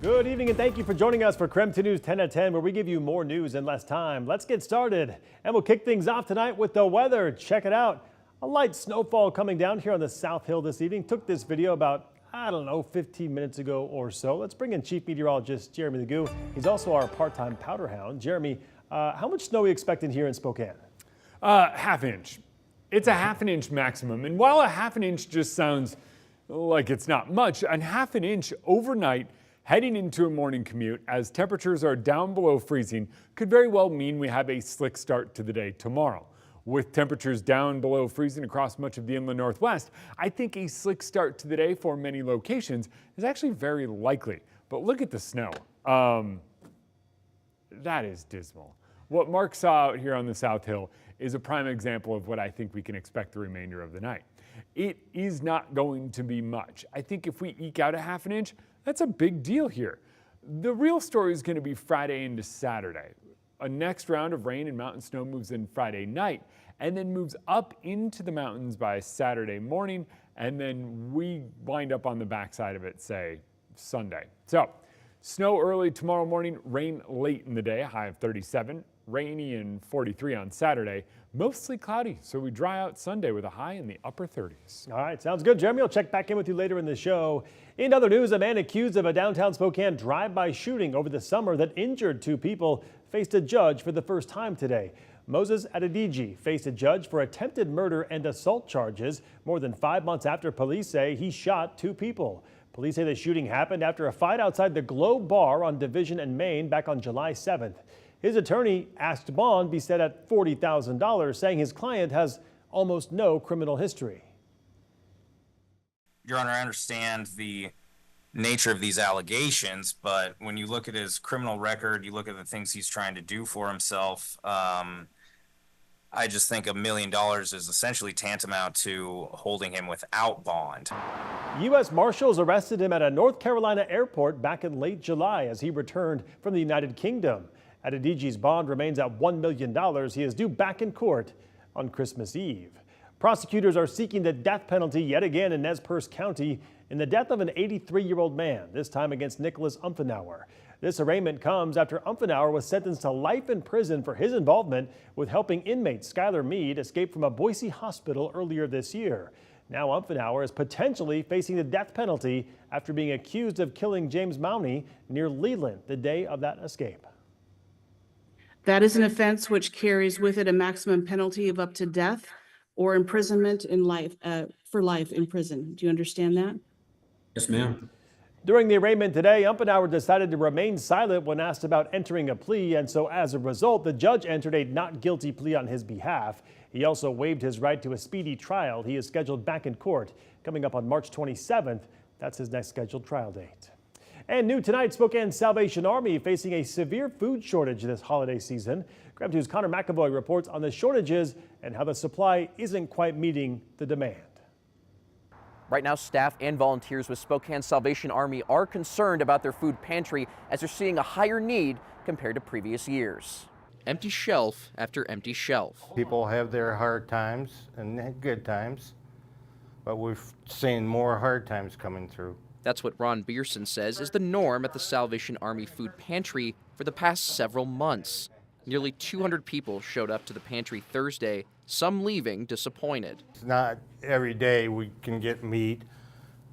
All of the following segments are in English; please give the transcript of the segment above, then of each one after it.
Good evening and thank you for joining us for KREM 2 News 10 at 10, where we give you more news in less time. Let's get started. And we'll kick things off tonight with the weather. Check it out. A light snowfall coming down here on the South Hill this evening. Took this video about, 15 minutes ago or so. Let's bring in Chief Meteorologist Jeremy Legoo. He's also our part-time powder hound. Jeremy, how much snow are we expecting here in Spokane? Half inch. It's a half an inch maximum. And while a half an inch just sounds like it's not much, a half an inch overnight heading into a morning commute as temperatures are down below freezing could very well mean we have a slick start to the day tomorrow. With temperatures down below freezing across much of the inland northwest, I think a slick start to the day for many locations is actually very likely. But look at the snow. That is dismal. What Mark saw out here on the South Hill is a prime example of what I think we can expect the remainder of the night. It is not going to be much. I think if we eke out a half an inch, that's a big deal here. The real story is going to be Friday into Saturday. A next round of rain and mountain snow moves in Friday night and then moves up into the mountains by Saturday morning, and then we wind up on the backside of it, say, Sunday. So, snow early tomorrow morning, rain late in the day, a high of 37, rainy and 43 on Saturday. Mostly cloudy, so we dry out Sunday with a high in the upper 30s. All right, sounds good. Jeremy, I'll check back in with you later in the show. In other news, a man accused of a downtown Spokane drive-by shooting over the summer that injured 2 people faced a judge for the first time today. Moses Adediji faced a judge for attempted murder and assault charges more than 5 months after police say he shot 2 people. Police say the shooting happened after a fight outside the Globe Bar on Division and Main back on July 7th. His attorney asked bond be set at $40,000, saying his client has almost no criminal history. Your Honor, I understand the nature of these allegations, but when you look at his criminal record, you look at the things he's trying to do for himself, I just think $1 million is essentially tantamount to holding him without bond. U.S. Marshals arrested him at a North Carolina airport back in late July as he returned from the United Kingdom. Adediji's bond remains at $1 million. He is due back in court on Christmas Eve. Prosecutors are seeking the death penalty yet again in Nez Perce County in the death of an 83-year-old man, this time against Nicholas Umfenauer. This arraignment comes after Umfenauer was sentenced to life in prison for his involvement with helping inmate Skylar Mead escape from a Boise hospital earlier this year. Now Umfenauer is potentially facing the death penalty after being accused of killing James Mowney near Leland the day of that escape. That is an offense which carries with it a maximum penalty of up to death or imprisonment in life, for life in prison. Do you understand that? Yes, ma'am. During the arraignment today, Umfenauer decided to remain silent when asked about entering a plea, and so as a result, the judge entered a not guilty plea on his behalf. He also waived his right to a speedy trial. He is scheduled back in court coming up on March 27th. That's his next scheduled trial date. And new tonight, Spokane Salvation Army facing a severe food shortage this holiday season. KREM 2's Connor McAvoy reports on the shortages and how the supply isn't quite meeting the demand. Right now, staff and volunteers with Spokane Salvation Army are concerned about their food pantry as they're seeing a higher need compared to previous years. Empty shelf after empty shelf. People have their hard times and good times, but we're seeing more hard times coming through. That's what Ron Bierson says is the norm at the Salvation Army food pantry for the past several months. Nearly 200 people showed up to the pantry Thursday, some leaving disappointed. It's not every day we can get meat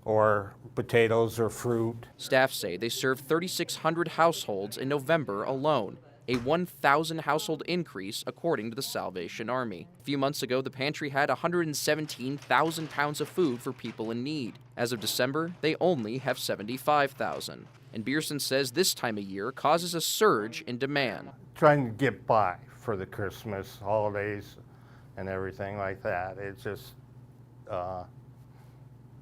or potatoes or fruit. Staff say they served 3,600 households in November alone, a 1,000 household increase according to the Salvation Army. A few months ago, the pantry had 117,000 pounds of food for people in need. As of December, they only have 75,000. And Bierson says this time of year causes a surge in demand. Trying to get by for the Christmas holidays and everything like that. It's just,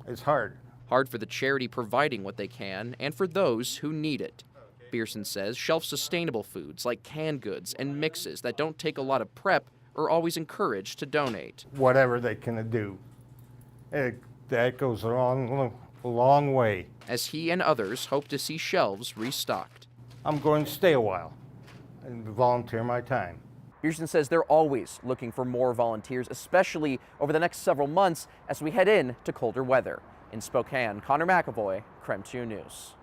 it's hard. Hard for the charity providing what they can and for those who need it. Bierson says shelf-sustainable foods like canned goods and mixes that don't take a lot of prep are always encouraged to donate. Whatever they can do, that goes a long way. As he and others hope to see shelves restocked. I'm going to stay a while and volunteer my time. Bierson says they're always looking for more volunteers, especially over the next several months as we head in to colder weather. In Spokane, Connor McAvoy, KREM 2 News.